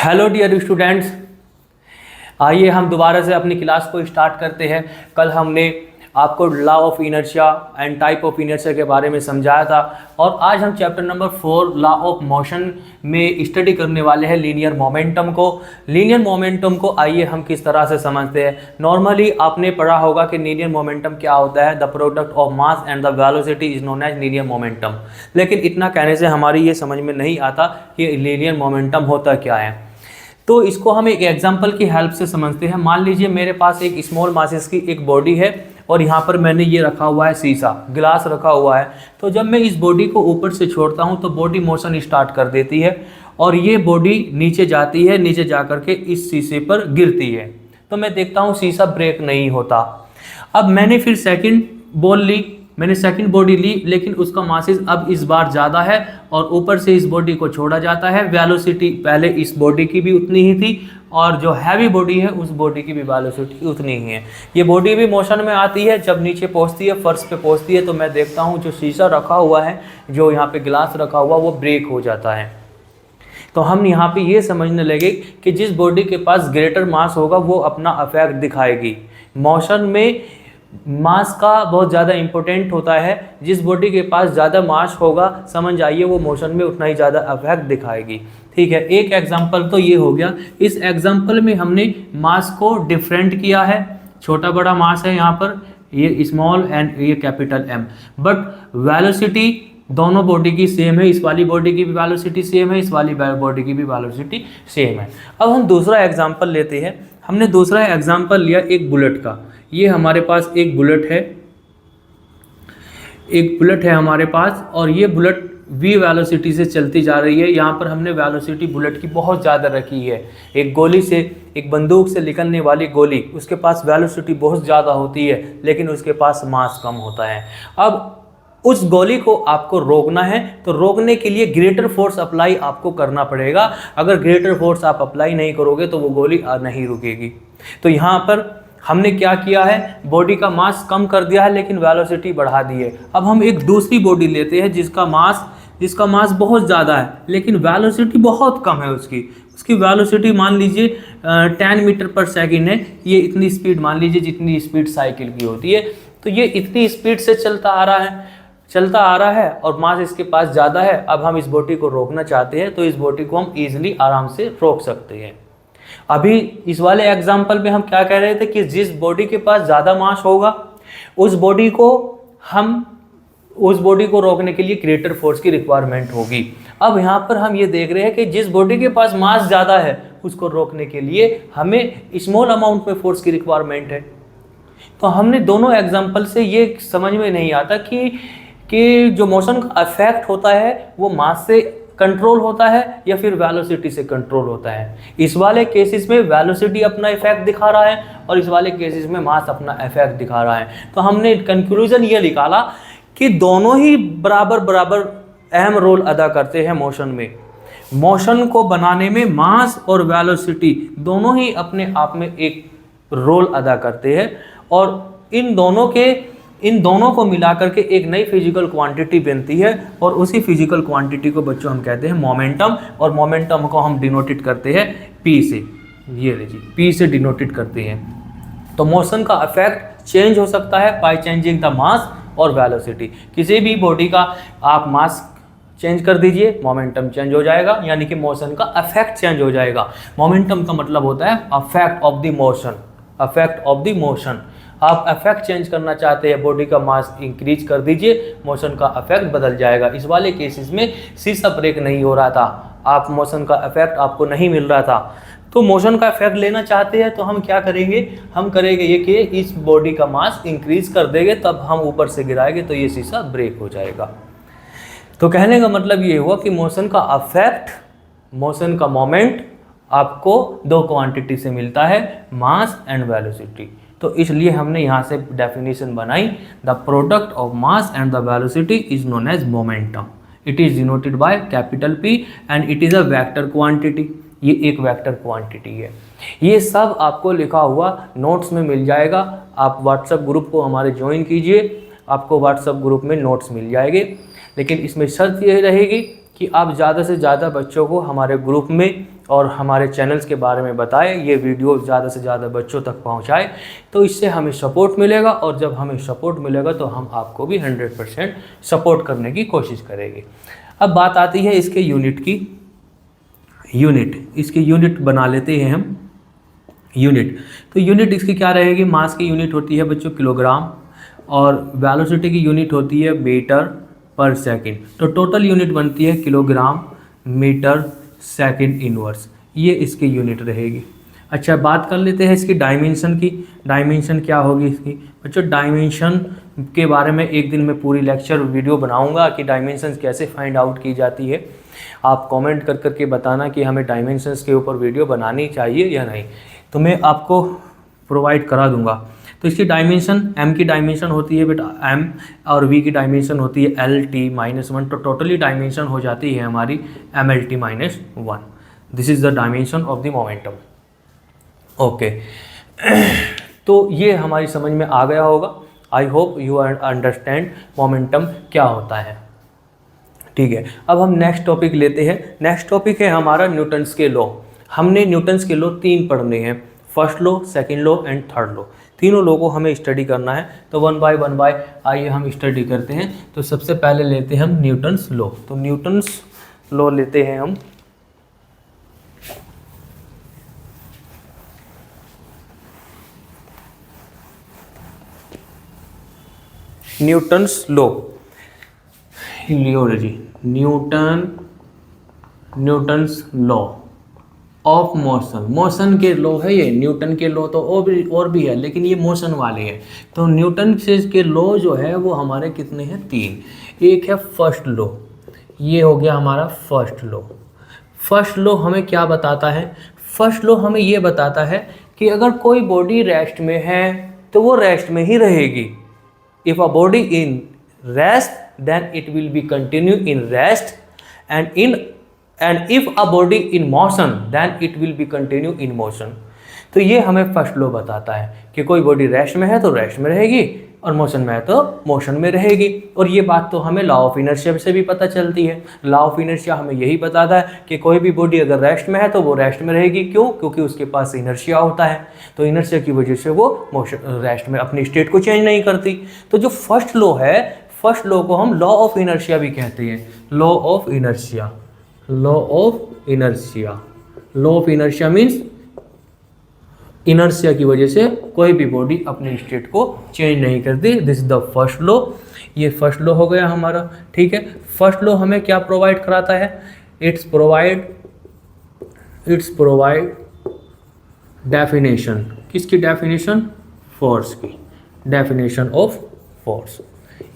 Hello dear students, आइए हम दोबारा से अपनी क्लास को स्टार्ट करते हैं। कल हमने आपको law of inertia and type of inertia के बारे में समझाया था और आज हम chapter number 4 law of motion में स्टडी करने वाले हैं लीनियर मोमेंटम को। लीनियर मोमेंटम को आइए हम किस तरह से समझते हैं। नॉर्मली आपने पढ़ा होगा कि लीनियर मोमेंटम क्या होता है, the product of mass and the velocity is known as linear momentum. लेकिन इतना कहने से हमारी ये समझ में नहीं आता कि लीनियर मोमेंटम होता क्या है। तो इसको हम एक एग्जांपल की हेल्प से समझते हैं। मान लीजिए मेरे पास एक स्मॉल मासेस की एक बॉडी है और यहाँ पर मैंने ये रखा हुआ है शीशा, ग्लास रखा हुआ है। तो जब मैं इस बॉडी को ऊपर से छोड़ता हूँ तो बॉडी मोशन स्टार्ट कर देती है और ये बॉडी नीचे जाती है, नीचे जा करके इस शीशे पर गिरती है। तो मैं देखता हूँ शीशा ब्रेक नहीं होता। अब मैंने फिर सेकंड बॉल ली, मैंने सेकंड बॉडी ली, लेकिन उसका मासेस अब इस बार ज़्यादा है और ऊपर से इस बॉडी को छोड़ा जाता है। वेलोसिटी पहले इस बॉडी की भी उतनी ही थी और जो हैवी बॉडी है उस बॉडी की भी वेलोसिटी उतनी ही है। ये बॉडी भी मोशन में आती है, जब नीचे पहुंचती है, फर्श पे पहुंचती है, तो मैं देखता हूँ जो शीशा रखा हुआ है, जो यहाँ पे ग्लास रखा हुआ, वो ब्रेक हो जाता है। तो हम यहाँ पे ये समझने लगे कि जिस बॉडी के पास ग्रेटर मास होगा वो अपना अफेक्ट दिखाएगी। मोशन में मास का बहुत ज़्यादा इम्पोर्टेंट होता है। जिस बॉडी के पास ज़्यादा मास होगा समझ जाइए वो मोशन में उतना ही ज़्यादा अफेक्ट दिखाएगी। ठीक है, एक एग्जांपल तो ये हो गया। इस एग्जांपल में हमने मास को डिफरेंट किया है। छोटा बड़ा मास है यहाँ पर, ये स्मॉल एंड ये कैपिटल एम, बट वेलोसिटी दोनों बॉडी की सेम है। इस वाली बॉडी की भी वेलोसिटी सेम है, इस वाली बॉडी की भी वेलोसिटी सेम है। अब हम दूसरा एग्जांपल लेते हैं। हमने दूसरा एग्जांपल लिया एक बुलेट का। ये हमारे पास एक बुलेट है, एक बुलेट है हमारे पास और ये बुलेट v वेलोसिटी से चलती जा रही है। यहाँ पर हमने वेलोसिटी बुलेट की बहुत ज़्यादा रखी है। एक गोली से, एक बंदूक से निकलने वाली गोली, उसके पास वेलोसिटी बहुत ज़्यादा होती है लेकिन उसके पास मास कम होता है। अब उस गोली को आपको रोकना है तो रोकने के लिए ग्रेटर फोर्स अप्लाई आपको करना पड़ेगा। अगर ग्रेटर फोर्स आप अप्लाई नहीं करोगे तो वो गोली नहीं रुकेगी। तो यहाँ पर हमने क्या किया है, बॉडी का मास कम कर दिया है लेकिन वेलोसिटी बढ़ा दी है। अब हम एक दूसरी बॉडी लेते हैं जिसका मास बहुत ज़्यादा है लेकिन वेलोसिटी बहुत कम है। उसकी वेलोसिटी मान लीजिए 10 मीटर पर सेकेंड है। ये इतनी स्पीड मान लीजिए जितनी स्पीड साइकिल की होती है। तो ये इतनी स्पीड से चलता आ रहा है और मास इसके पास ज़्यादा है। अब हम इस बॉडी को रोकना चाहते हैं तो इस बॉडी को हम ईजिली आराम से रोक सकते हैं। अभी इस वाले एग्जाम्पल में हम क्या कह रहे थे कि जिस बॉडी के पास ज़्यादा मास होगा उस बॉडी को रोकने के लिए ग्रेटर फोर्स की रिक्वायरमेंट होगी। अब यहाँ पर हम ये देख रहे हैं कि जिस बॉडी के पास मास ज़्यादा है उसको रोकने के लिए हमें स्मॉल अमाउंट में फोर्स की रिक्वायरमेंट है। तो हमने दोनों एग्जाम्पल से ये समझ में नहीं आता कि जो मोशन का इफेक्ट होता है वो मास से कंट्रोल होता है या फिर वेलोसिटी से कंट्रोल होता है। इस वाले केसेस में वेलोसिटी अपना इफेक्ट दिखा रहा है और इस वाले केसेस में मास अपना इफेक्ट दिखा रहा है। तो हमने कंक्लूजन ये निकाला कि दोनों ही बराबर अहम रोल अदा करते हैं मोशन में। मोशन को बनाने में मास और वेलोसिटी दोनों ही अपने आप में एक रोल अदा करते हैं और इन दोनों को मिलाकर के एक नई फिजिकल क्वांटिटी बनती है और उसी फिजिकल क्वांटिटी को बच्चों हम कहते हैं मोमेंटम। और मोमेंटम को हम डिनोटेट करते हैं P से। ये लीजिए P से डिनोटेट करते हैं। तो मोशन का इफेक्ट चेंज हो सकता है बाय चेंजिंग द मास और वेलोसिटी। किसी भी बॉडी का आप मास चेंज कर दीजिए, मोमेंटम चेंज हो जाएगा, यानी कि मोशन का इफेक्ट चेंज हो जाएगा। मोमेंटम का मतलब होता है affect of the motion, affect of the motion. आप इफेक्ट चेंज करना चाहते हैं, बॉडी का मास इंक्रीज कर दीजिए, मोशन का इफेक्ट बदल जाएगा। इस वाले केसेस में शीशा ब्रेक नहीं हो रहा था, आप मोशन का इफेक्ट आपको नहीं मिल रहा था। तो मोशन का इफेक्ट लेना चाहते हैं तो हम क्या करेंगे, हम करेंगे ये कि इस बॉडी का मास इंक्रीज कर देंगे, तब हम ऊपर से गिराएंगे तो ये शीशा ब्रेक हो जाएगा। तो कहने का मतलब ये हुआ कि मोशन का इफेक्ट, मोशन का मोमेंट आपको दो क्वांटिटी से मिलता है, मास एंड वेलोसिटी। तो इसलिए हमने यहाँ से डेफिनेशन बनाई, the product of mass and the velocity is known as momentum. It is denoted by capital P and it is a vector quantity. ये एक वेक्टर क्वांटिटी है। ये सब आपको लिखा हुआ नोट्स में मिल जाएगा। आप व्हाट्सएप ग्रुप को हमारे ज्वाइन कीजिए, आपको व्हाट्सएप ग्रुप में नोट्स मिल जाएंगे। लेकिन इसमें शर्त ये रहेगी कि आप ज़्यादा से ज़्यादा बच्चों को हमारे ग्रुप में और हमारे चैनल्स के बारे में बताएं, ये वीडियो ज़्यादा से ज़्यादा बच्चों तक पहुंचाएं, तो इससे हमें सपोर्ट मिलेगा, और जब हमें सपोर्ट मिलेगा तो हम आपको भी 100% सपोर्ट करने की कोशिश करेंगे। अब बात आती है इसके यूनिट की। इसकी यूनिट बना लेते हैं हम। यूनिट, तो यूनिट इसकी क्या रहेगी? मास की यूनिट होती है बच्चों किलोग्राम, और वेलोसिटी की यूनिट होती है मीटर पर सेकंड। तो टोटल यूनिट बनती है किलोग्राम मीटर सेकंड इनवर्स, ये इसकी यूनिट रहेगी। अच्छा, बात कर लेते हैं इसकी डायमेंशन की। डायमेंशन क्या होगी इसकी? बच्चों डायमेंशन के बारे में एक दिन मैं पूरी लेक्चर वीडियो बनाऊंगा कि डायमेंशन कैसे फाइंड आउट की जाती है। आप कमेंट कर करके बताना कि हमें डायमेंशंस के ऊपर वीडियो बनानी चाहिए या नहीं, तो मैं आपको प्रोवाइड करा दूंगा। तो इसकी डायमेंशन, m की डायमेंशन होती है बेटा m, और v की डायमेंशन होती है LT-1, तो टोटली डायमेंशन हो जाती है हमारी MLT-1। This is the dimension of the momentum. Okay, तो ये हमारी समझ में आ गया होगा। I hope you understand momentum क्या होता है। ठीक है, अब हम नेक्स्ट टॉपिक लेते हैं। नेक्स्ट टॉपिक है हमारा न्यूटन्स के लॉ। हमने न्यूटन्स के लॉ 3 पढ़ने हैं, first law, second law and third law. तीनों लॉ को हमें स्टडी करना है, तो वन बाय आइए हम स्टडी करते हैं। तो सबसे पहले लेते हैं हम न्यूटन्स लॉ। तो न्यूटन्स लॉ लेते हैं हम। न्यूटन्स लॉ, लियोलॉजी, Newton's law of motion. Motion के लॉ है ये। न्यूटन के लॉ तो और भी है, लेकिन ये मोशन वाले हैं। तो न्यूटन के लॉ जो है वो हमारे कितने हैं? 3। एक है फर्स्ट लॉ, ये हो गया हमारा फर्स्ट लॉ। फर्स्ट लॉ हमें क्या बताता है? फर्स्ट लॉ हमें ये बताता है कि अगर कोई बॉडी रेस्ट में है तो वो रेस्ट में ही रहेगी। If a body in rest then it will be continue in rest, and if a body in motion then it will be continue in motion। तो ये हमें फर्स्ट लॉ बताता है कि कोई बॉडी रेस्ट में है तो रेस्ट में रहेगी, और मोशन में है तो मोशन में रहेगी। और ये बात तो हमें लॉ ऑफ इनर्शिया से भी पता चलती है। लॉ ऑफ इनर्शिया हमें यही बताता है कि कोई भी बॉडी अगर रेस्ट में है तो वो रेस्ट में रहेगी। क्यों? क्योंकि उसके पास इनर्शिया होता है, तो इनर्शिया की वजह से वो मोशन रेस्ट में अपनी स्टेट को चेंज नहीं करती। तो जो फर्स्ट लॉ है, फर्स्ट लॉ को हम लॉ ऑफ इनर्शिया भी कहते हैं। Law of inertia, law of inertia, law of inertia means inertia की वजह से कोई भी बॉडी अपनी स्टेट को चेंज नहीं करती। This is the first law. ये फर्स्ट लॉ हो गया हमारा। ठीक है, फर्स्ट लॉ हमें क्या प्रोवाइड कराता है? It's provide definition. किसकी डेफिनेशन? फोर्स की, डेफिनेशन ऑफ फोर्स।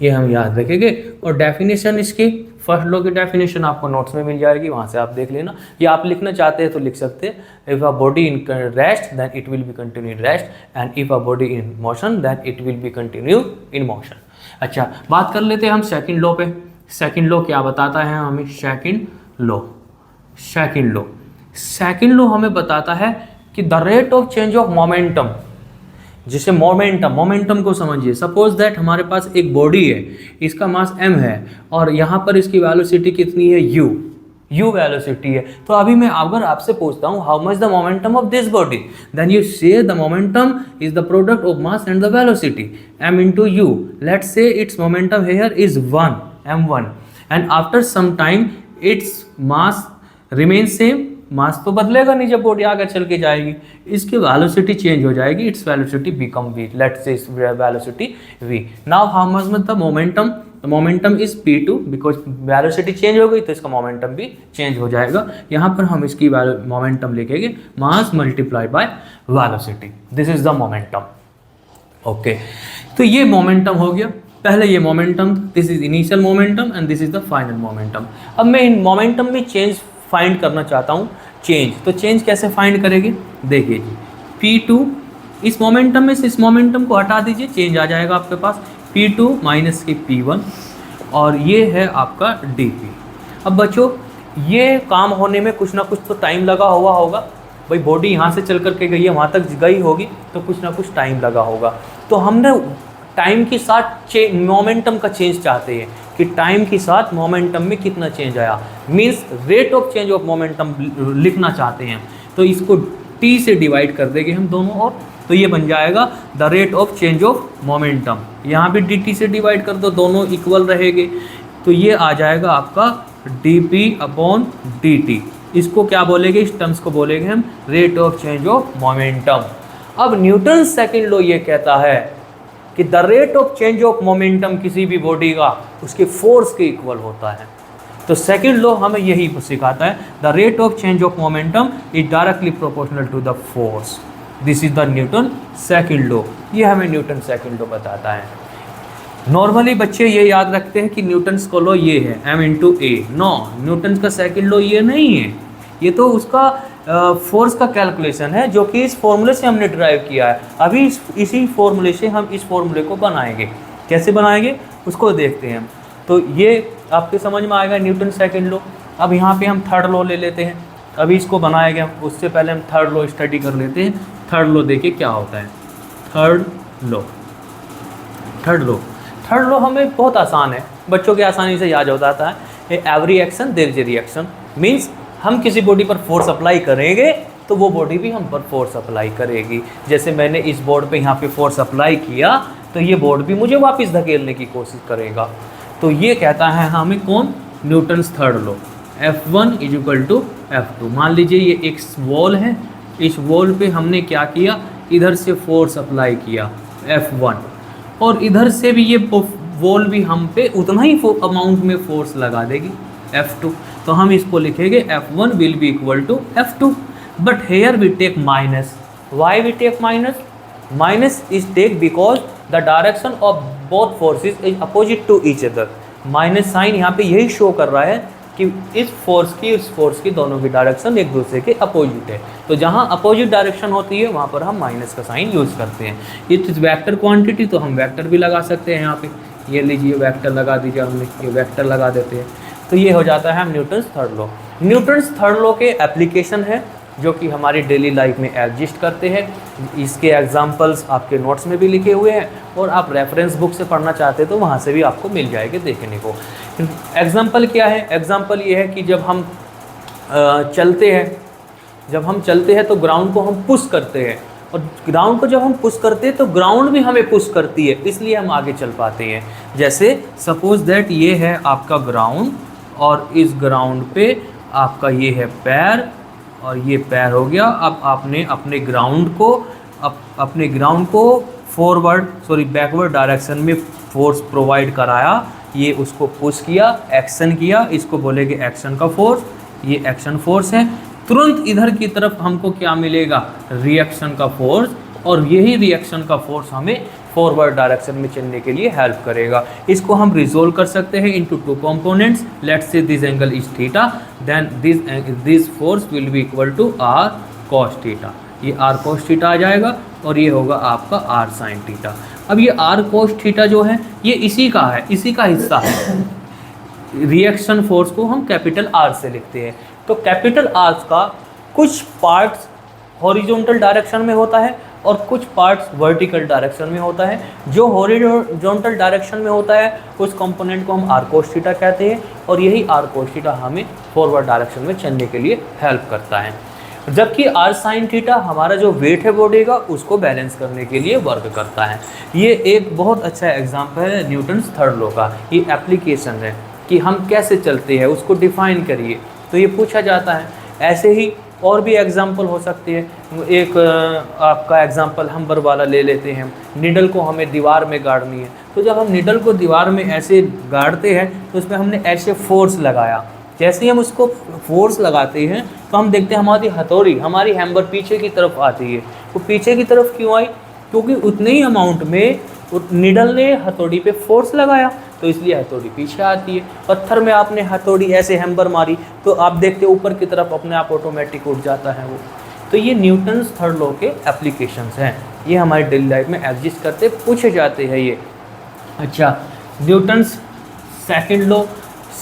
ये हम याद रखेंगे। और डेफिनेशन इसकी, फर्स्ट लॉ की डेफिनेशन आपको नोट्स में मिल जाएगी, वहाँ से आप देख लेना। या आप लिखना चाहते हैं तो लिख सकते हैं। If a body in rest then it will be continue in rest, and if a body in motion then it will be continue in motion. अच्छा, बात कर लेते हैं हम सेकंड लॉ पे। सेकंड लॉ क्या बताता है हमें? सेकंड लॉ हमें बताता है कि the rate of change of momentum, जिसे मोमेंटम को समझिए। सपोज दैट हमारे पास एक बॉडी है, इसका मास m है, और यहाँ पर इसकी वेलोसिटी कितनी है? u वेलोसिटी है। तो अभी मैं अगर आपसे पूछता हूँ how much the momentum of this body, then you say the momentum is the product of mass and the velocity m into u। Let's say its momentum here is 1 m1, and after some time its mass remain same. Mass तो बदलेगा नहीं जब body आगे चल के जाएगी, इसकी velocity change हो जाएगी। It's velocity become v, let's say its velocity v। Now how much the momentum? Momentum is p2, because velocity change हो गई तो इसका मोमेंटम भी चेंज हो जाएगा। यहाँ पर हम इसकी मोमेंटम लिखेंगे मास multiply by velocity. This is the momentum. Okay, तो ये मोमेंटम हो गया। पहले ये momentum, this is initial momentum and this is the final momentum. अब मैं इन मोमेंटम में चेंज फाइंड करना चाहता हूँ। तो चेंज कैसे फाइंड करेंगे? देखिए जी, P2 इस मोमेंटम में से इस मोमेंटम को हटा दीजिए, चेंज आ जाएगा आपके पास P2 माइनस की P1, और ये है आपका dP। अब बच्चों, ये काम होने में कुछ ना कुछ तो टाइम लगा हुआ होगा। भाई बॉडी यहाँ से चल करके गई है, वहाँ तक गई होगी, तो कुछ ना कुछ टाइम लगा होगा। तो हमने टाइम के साथ मोमेंटम का चेंज चाहते हैं कि टाइम के साथ मोमेंटम में कितना चेंज आया, means rate of change of momentum लिखना चाहते हैं तो इसको t से डिवाइड कर देंगे हम दोनों और, तो ये बन जाएगा the rate of change of momentum. यहाँ भी dt से डिवाइड कर दो, दोनों इक्वल रहेंगे, तो ये आ जाएगा आपका dp/dt। इसको क्या बोलेंगे, इस टर्म्स को बोलेंगे हम rate of change of momentum. अब न्यूटन सेकंड लॉ ये कहता है कि the rate of change of momentum किसी भी बॉडी का उसके फोर्स के इक्वल होता है। तो सेकंड लॉ हमें यही सिखाता है, the rate of change of momentum is directly proportional to the force. This is the Newton second law. ये हमें न्यूटन सेकंड लॉ बताता है। नॉर्मली बच्चे ये याद रखते हैं कि न्यूटन्स का लॉ ये है m/a। नो, न्यूटन्स का सेकंड लॉ ये नहीं है, ये तो उसका फोर्स का कैलकुलेशन है जो कि इस फॉर्मूले से हमने ड्राइव किया है। अभी इसी फॉर्मूले से हम इस फॉर्मूले को बनाएंगे, कैसे बनाएंगे उसको देखते हैं। तो ये आपके समझ में आएगा न्यूटन सेकंड लॉ। अब यहाँ पे हम थर्ड लॉ ले लेते हैं, अभी इसको बनाएंगे हम, उससे पहले हम थर्ड लॉ स्टडी कर लेते हैं। थर्ड लॉ देखिए क्या होता है। थर्ड लॉ हमें बहुत आसान है, बच्चों के आसानी से याद हो जाता है। Every action there is a reaction, means हम किसी बॉडी पर फोर्स अप्लाई करेंगे तो वो बॉडी भी हम पर फोर्स अप्लाई करेगी। जैसे मैंने इस बोर्ड पे यहाँ पे फोर्स अप्लाई किया तो ये बोर्ड भी मुझे वापस धकेलने की कोशिश करेगा। तो ये कहता है हमें कौन, Newton's third law. F1 = F2। मान लीजिए ये एक वॉल है, इस वॉल पे हमने क्या किया, इधर से फोर्स अप्लाई किया F1, और इधर से भी ये वॉल भी हम पे उतना ही अमाउंट में फोर्स लगा देगी F2। तो हम इसको लिखेंगे F1 will be equal to F2, but here we take minus. Why we take minus? Minus is take because the direction of both forces is opposite to each other. Minus sign यहाँ पे यही show कर रहा है कि इस force की दोनों की डायरेक्शन एक दूसरे के अपोजिट है। तो जहाँ अपोजिट डायरेक्शन होती है वहाँ पर हम माइनस का साइन यूज़ करते हैं। इट इज़ वेक्टर क्वांटिटी, तो हम वेक्टर भी लगा सकते हैं यहाँ पे। ये लीजिए वेक्टर लगा दीजिए, हमने ये वेक्टर लगा देते हैं, तो ये हो जाता है हम Newton's third law. Newton's third law के एप्लीकेशन है जो कि हमारी डेली लाइफ में एग्जिस्ट करते हैं। इसके एग्जांपल्स आपके नोट्स में भी लिखे हुए हैं, और आप रेफरेंस बुक से पढ़ना चाहते तो वहाँ से भी आपको मिल जाएंगे देखने को। एग्जांपल क्या है, एग्जांपल ये है कि जब हम चलते हैं तो ग्राउंड को हम पुश करते हैं, और ग्राउंड को जब हम पुश करते हैं तो ग्राउंड भी हमें पुश करती है, इसलिए हम आगे चल पाते हैं। जैसे सपोज दैट ये है आपका ग्राउंड, और इस ग्राउंड पे आपका ये है पैर, और ये पैर हो गया। अब आपने अपने ग्राउंड को बैकवर्ड डायरेक्शन में फोर्स प्रोवाइड कराया, ये उसको पुश किया, एक्शन किया, इसको बोलेंगे एक्शन का फोर्स। ये एक्शन फोर्स है। तुरंत इधर की तरफ हमको क्या मिलेगा, रिएक्शन का फोर्स, और यही रिएक्शन का फोर्स हमें फॉरवर्ड डायरेक्शन में चलने के लिए हेल्प करेगा। इसको हम रिजोल्व कर सकते हैं into two components. Let's say this angle is theta, then this force will be equal to r cos theta. ये r cos थीटा आ जाएगा, और ये होगा आपका r sin थीटा। अब ये r cos थीटा जो है ये इसी का हिस्सा है। रिएक्शन फोर्स को हम कैपिटल R से लिखते हैं। तो कैपिटल R का कुछ पार्ट्स हॉरिजॉन्टल डायरेक्शन में होता है और कुछ पार्ट्स वर्टिकल डायरेक्शन में होता है। जो हॉरिजॉन्टल डायरेक्शन में होता है उस कंपोनेंट को हम r cos थीटा कहते हैं, और यही r cos थीटा हमें फॉरवर्ड डायरेक्शन में चलने के लिए हेल्प करता है। जबकि r sin थीटा हमारा जो वेट है बॉडी का उसको बैलेंस करने के लिए वर्क करता है। ये एक बहुत अच्छा एग्जाम्पल है न्यूटन्स थर्ड लॉ का। ये एप्लीकेशन है कि हम कैसे चलते हैं, उसको डिफाइन करिए, तो ये पूछा जाता है। ऐसे ही और भी एग्जाम्पल हो सकते हैं। एक आपका एग्जाम्पल हम बर वाला ले लेते हैं। निडल को हमें दीवार में गाड़नी है, तो जब हम निडल को दीवार में ऐसे गाड़ते हैं तो उसमें हमने ऐसे फोर्स लगाया। जैसे ही हम उसको फोर्स लगाते हैं तो हम देखते हैं हमारी हैमर पीछे की तरफ आती है। तो पीछे की तरफ क्यों आई, क्योंकि उतने ही अमाउंट में निडल ने हथौड़ी पे फोर्स लगाया, तो इसलिए हथौड़ी पीछे आती है। पत्थर में आपने हथौड़ी ऐसे हैमर मारी तो आप देखते ऊपर की तरफ अपने आप ऑटोमेटिक उठ जाता है वो। तो ये न्यूटन्स थर्ड लॉ के एप्लीकेशंस हैं, ये हमारी डेली लाइफ में एग्जिस्ट करते पूछे जाते हैं ये। अच्छा, न्यूटन्स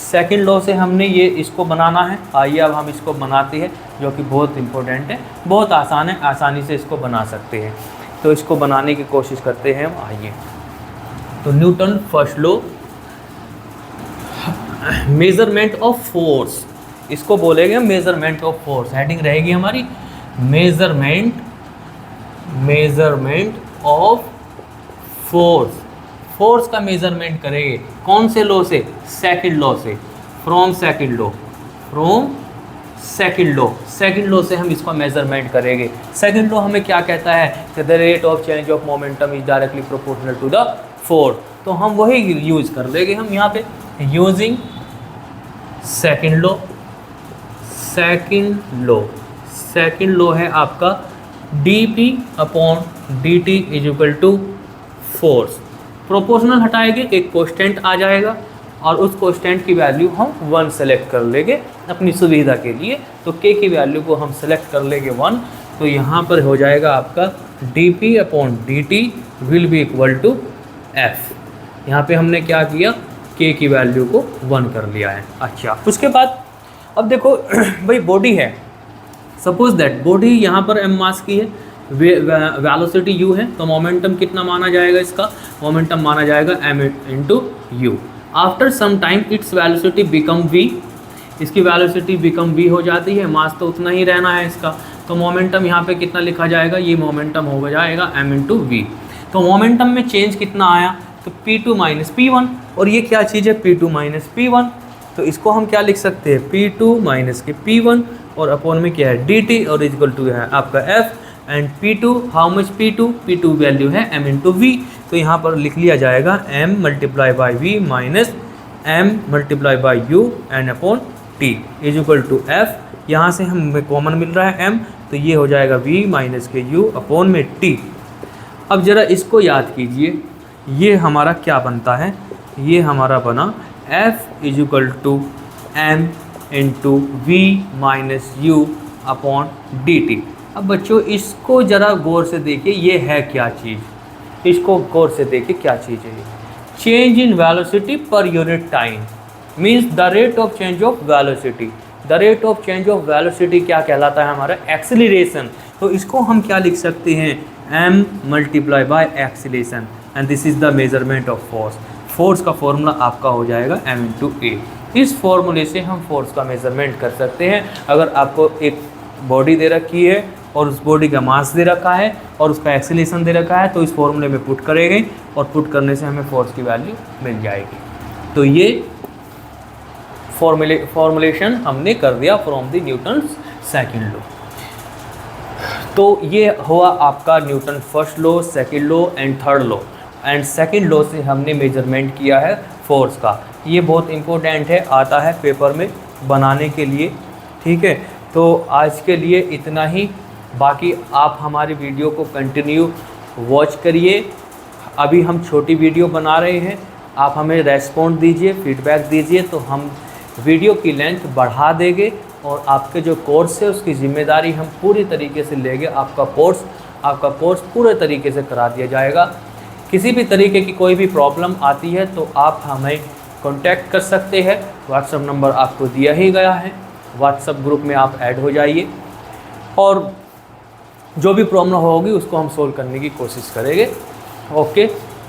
सेकंड लॉ से हमने ये इसको बनाना है। आइए अब हम इसको बनाते हैं, जो कि बहुत इंपॉर्टेंट है, बहुत आसान है, आसानी से इसको बना सकते हैं। तो इसको बनाने की कोशिश करते हैं हम। आइए, तो Newton first law measurement of force, इसको बोलेंगे मेजरमेंट ऑफ फोर्स। हेडिंग रहेगी हमारी मेजरमेंट ऑफ फोर्स। फोर्स का मेजरमेंट करेंगे कौन से लॉ से? सेकंड लॉ से, फ्रॉम सेकंड लॉ से हम इसका मेजरमेंट करेंगे। सेकंड लॉ हमें क्या कहता है कि the rate of change of momentum is directly proportional to the force. तो हम वही यूज कर लेंगे हम यहाँ पे, यूजिंग सेकंड लॉ है आपका dp/dt is equal to force. Proportional हटाएंगे, एक कांस्टेंट आ जाएगा और उस कांस्टेंट की वैल्यू हम 1 सेलेक्ट कर लेंगे अपनी सुविधा के लिए। तो k की वैल्यू को हम सेलेक्ट कर लेंगे 1, तो यहाँ पर हो जाएगा आपका dp/dt will be equal to f। यहाँ पे हमने क्या किया, k की वैल्यू को 1 कर लिया है। अच्छा, उसके बाद अब देखो भाई बॉडी है, सपोज दैट बॉडी यहाँ पर m मास की है, वेलोसिटी u है, तो मोमेंटम कितना माना जाएगा? इसका मोमेंटम माना जाएगा m into u. After some time its velocity become v, इसकी वेलोसिटी बिकम v हो जाती है, मास तो उतना ही रहना है इसका, तो मोमेंटम यहाँ पे कितना लिखा जाएगा? ये मोमेंटम हो जाएगा m इंटू वी। तो मोमेंटम में चेंज कितना आया? तो p2 माइनस p1, और ये क्या चीज़ है? p2 minus p1। तो इसको हम क्या लिख सकते हैं? p2 माइनस के p1 और अपॉन में क्या है? dt और इक्वल टू है आपका f and p2, how much p2 value है m इंटू वी। तो यहाँ पर लिख लिया जाएगा m multiply by v minus m multiply by u and upon t is equal to f। यहाँ से हमें कॉमन मिल रहा है m, तो ये हो जाएगा v माइनस के u अपॉन में t। अब ज़रा इसको याद कीजिए, ये हमारा क्या बनता है? ये हमारा बना f is equal to m into v minus u upon dt। अब बच्चों इसको ज़रा गौर से देखिए, ये है क्या चीज़? इसको गौर से देखिए क्या चीज़ है? Change in velocity per unit time means the rate of change of velocity. The rate of change of velocity क्या कहलाता है? हमारा एक्सीलरेशन। तो इसको हम क्या लिख सकते हैं? m multiply by acceleration and this is the measurement of force. Force का फॉर्मूला आपका हो जाएगा m इंटू ए। इस फॉर्मूले से हम फोर्स का मेजरमेंट कर सकते हैं। अगर आपको एक बॉडी दे रखी है और उस बॉडी का मास दे रखा है और उसका एक्सीलरेशन दे रखा है, तो इस फॉर्मूले में पुट करेंगे और पुट करने से हमें फोर्स की वैल्यू मिल जाएगी। तो ये फॉर्मुलेशन हमने कर दिया from the Newton's second law. तो ये हुआ आपका Newton first law, second law and third law. And second law से हमने मेजरमेंट किया है फोर्स का। ये बहुत इम्पोर्टेंट है, आता है पेपर में बनाने के लिए, ठीक है। तो आज के लिए इतना ही, बाकी आप हमारी वीडियो को कंटिन्यू वॉच करिए। अभी हम छोटी वीडियो बना रहे हैं, आप हमें रेस्पॉन्ड दीजिए, फीडबैक दीजिए, तो हम वीडियो की लेंथ बढ़ा देंगे और आपके जो कोर्स है उसकी ज़िम्मेदारी हम पूरी तरीके से लेंगे। आपका कोर्स पूरे तरीके से करा दिया जाएगा। किसी भी तरीके की कोई भी प्रॉब्लम आती है तो आप हमें कांटेक्ट कर सकते हैं। व्हाट्सएप नंबर आपको दिया ही गया है, व्हाट्सएप ग्रुप में आप ऐड हो जाइए और जो भी प्रॉब्लम होगी उसको हम सोल्व करने की कोशिश करेंगे। ओके,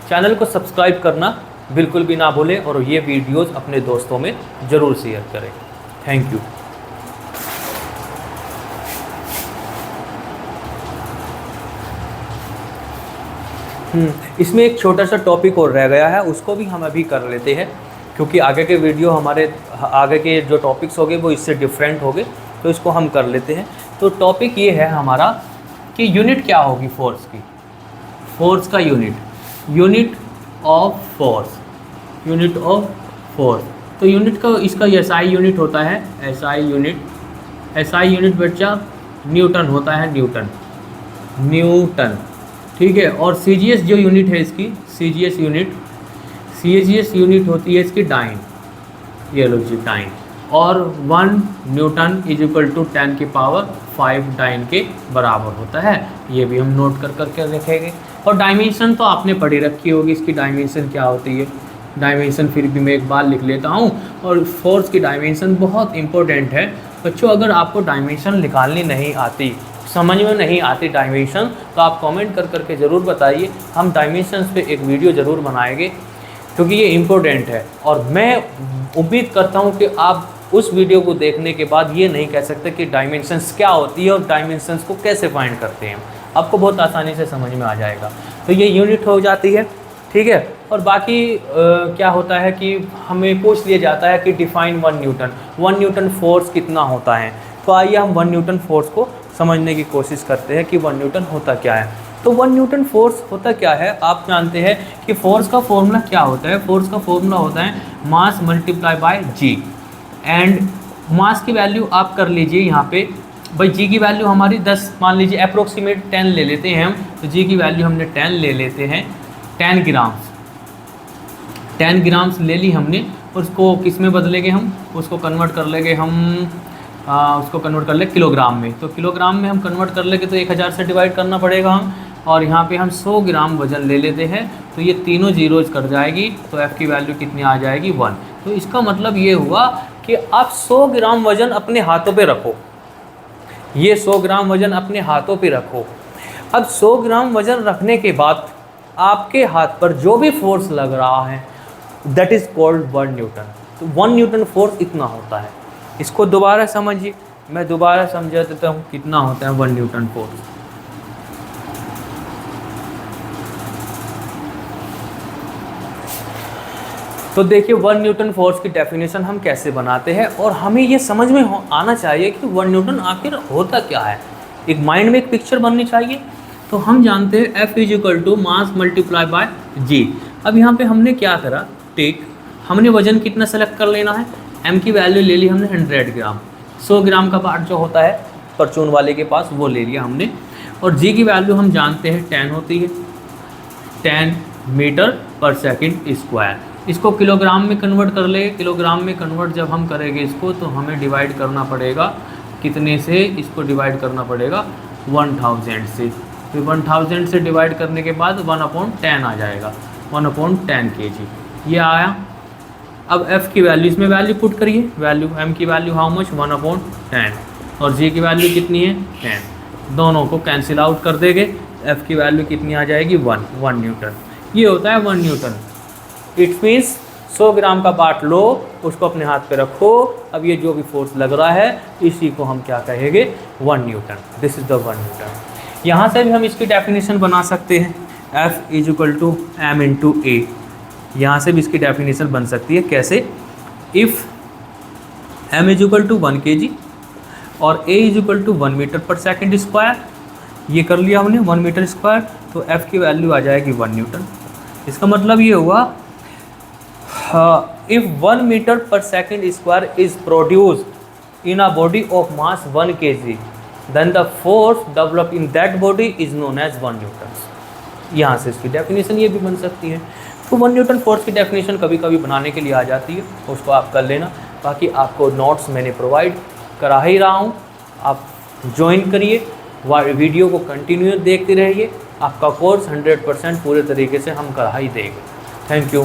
चैनल को सब्सक्राइब करना बिल्कुल भी ना भूलें और ये वीडियोस अपने दोस्तों में ज़रूर शेयर करें। Thank you. इसमें एक छोटा सा टॉपिक और रह गया है, उसको भी हम अभी कर लेते हैं क्योंकि आगे के वीडियो हमारे आगे के जो टॉपिक्स होंगे वो इससे डिफरेंट होंगे, तो इसको हम कर लेते हैं। तो टॉपिक ये है हमारा कि यूनिट क्या होगी फोर्स की। फोर्स का यूनिट ऑफ फोर्स। तो यूनिट का इसका एसआई यूनिट होता है, एसआई यूनिट बच्चा न्यूटन होता है, न्यूटन, ठीक है। और सीजीएस जो यूनिट है इसकी, सीजीएस यूनिट होती है इसकी डाइन, ये लो जी डाइन। और 1 न्यूटन इज इक्वल टू 10 की पावर 5 डाइन के बराबर होता है। ये भी हम नोट कर करके रखेंगे। और डायमेंशन तो आपने पढ़ी रखी होगी, इसकी डायमेंशन क्या होती है। डायमेंशन फिर भी मैं एक बार लिख लेता हूँ। और फोर्स की डायमेंशन बहुत इंपॉर्टेंट है बच्चों। अगर आपको डायमेंशन निकालनी नहीं आती, समझ में नहीं आती डायमेंशन, तो आप कमेंट कर करके ज़रूर बताइए। हम डायमेंशंस पे एक वीडियो ज़रूर बनाएंगे। क्योंकि ये इम्पोर्टेंट है। और मैं उम्मीद करता हूँ कि आप उस वीडियो को देखने के बाद ये नहीं कह सकते कि डायमेंशंस क्या होती है और डायमेंशंस को कैसे फाइंड करते हैं, आपको बहुत आसानी से समझ में आ जाएगा। तो ये यूनिट हो जाती है, ठीक है। और बाकी क्या होता है कि हमें पूछ लिया जाता है कि डिफाइन 1 न्यूटन, 1 न्यूटन फोर्स कितना होता है। तो आइए हम 1 न्यूटन फोर्स को समझने की कोशिश करते हैं कि 1 न्यूटन होता क्या है। तो 1 न्यूटन फोर्स होता क्या है, आप जानते हैं कि फोर्स का फॉर्मूला क्या होता है। फोर्स का फॉर्मूला होता है mass multiply by g. And mass की वैल्यू आप कर लीजिए यहाँ पे, भाई जी की वैल्यू हमारी 10 मान लीजिए, अप्रोक्सीमेट 10 ले लेते हैं हम। तो जी की वैल्यू हमने 10 ले लेते हैं, 10 ग्राम्स। 10 ग्राम्स ले ली हमने, उसको किस में बदलेंगे हम, उसको कन्वर्ट कर लेंगे हम, उसको कन्वर्ट कर ले किलोग्राम में। तो किलोग्राम में हम कन्वर्ट कर लेंगे तो 1000 से डिवाइड करना पड़ेगा हम। और यहाँ पे हम 100 ग्राम वजन ले लेते हैं, तो ये तीनों जीरोज कर जाएगी, तो एफ़ की वैल्यू कितनी आ जाएगी 1। तो इसका मतलब ये हुआ कि आप 100 ग्राम वजन अपने हाथों पे रखो, ये 100 ग्राम वजन अपने हाथों पे रखो। अब 100 ग्राम वजन रखने के बाद आपके हाथ पर जो भी फोर्स लग रहा है दैट इज़ कॉल्ड 1 न्यूटन। तो 1 न्यूटन फोर्स इतना होता है। इसको दोबारा समझिए, मैं दोबारा समझा देता हूँ कितना होता है 1 न्यूटन फोर्स। तो देखिए 1 न्यूटन फोर्स की डेफिनेशन हम कैसे बनाते हैं, और हमें ये समझ में आना चाहिए कि 1 न्यूटन आखिर होता क्या है। एक माइंड में एक पिक्चर बननी चाहिए। तो हम जानते हैं F is equal to mass multiply by g. अब यहाँ पे हमने क्या करा, टेक हमने वजन कितना सेलेक्ट कर लेना है, M की वैल्यू ले ली हमने 100 ग्राम। 100 ग्राम का पार्ट जो होता है परचून वाले के पास वो ले लिया हमने। और जी की वैल्यू हम जानते हैं 10 होती है, 10 मीटर पर सेकंड स्क्वायर। इसको किलोग्राम में कन्वर्ट कर ले। किलोग्राम में कन्वर्ट जब हम करेंगे इसको, तो हमें डिवाइड करना पड़ेगा कितने से, इसको डिवाइड करना पड़ेगा 1000 से। फिर 1000 से डिवाइड करने के बाद 1/10 आ जाएगा, 1/10 kg ये आया। अब F की वैल्यू, इसमें वैल्यू पुट करिए, वैल्यू M की वैल्यू हाउ मच 1/10 और G की वैल्यू कितनी है 10। दोनों को कैंसिल आउट कर देंगे, F की वैल्यू कितनी आ जाएगी 1 न्यूटन। ये होता है 1 न्यूटन। इट मीन्स 100 ग्राम का पार्ट लो, उसको अपने हाथ पे रखो। अब ये जो भी फोर्स लग रहा है इसी को हम क्या कहेंगे 1 Newton. This is the 1 Newton. यहाँ से भी हम इसकी डेफिनेशन बना सकते हैं, F is equal to M into A। यहाँ से भी इसकी डेफिनेशन बन सकती है, कैसे, if M is equal to 1 kg और A is equal to 1 metre पर सेकेंड स्क्वायर। ये कर लिया हमने 1 मीटर स्क्वायर, तो F की वैल्यू आ जाएगी 1 न्यूटन। इसका मतलब ये हुआ if 1 meter per second square is produced in a body of mass 1 kg, then the force developed in that body is known as 1 Newton। यहाँ से इसकी डेफिनेशन ये भी बन सकती है। तो 1 न्यूटन फोर्स की डेफिनेशन कभी कभी बनाने के लिए आ जाती है, उसको आप कर लेना। बाकी आपको नोट्स मैंने प्रोवाइड करा ही रहा हूँ, आप ज्वाइन करिए, वीडियो को कंटिन्यू देखते रहिए। आपका कोर्स 100% पूरे तरीके से हम करा ही देंगे। Thank you.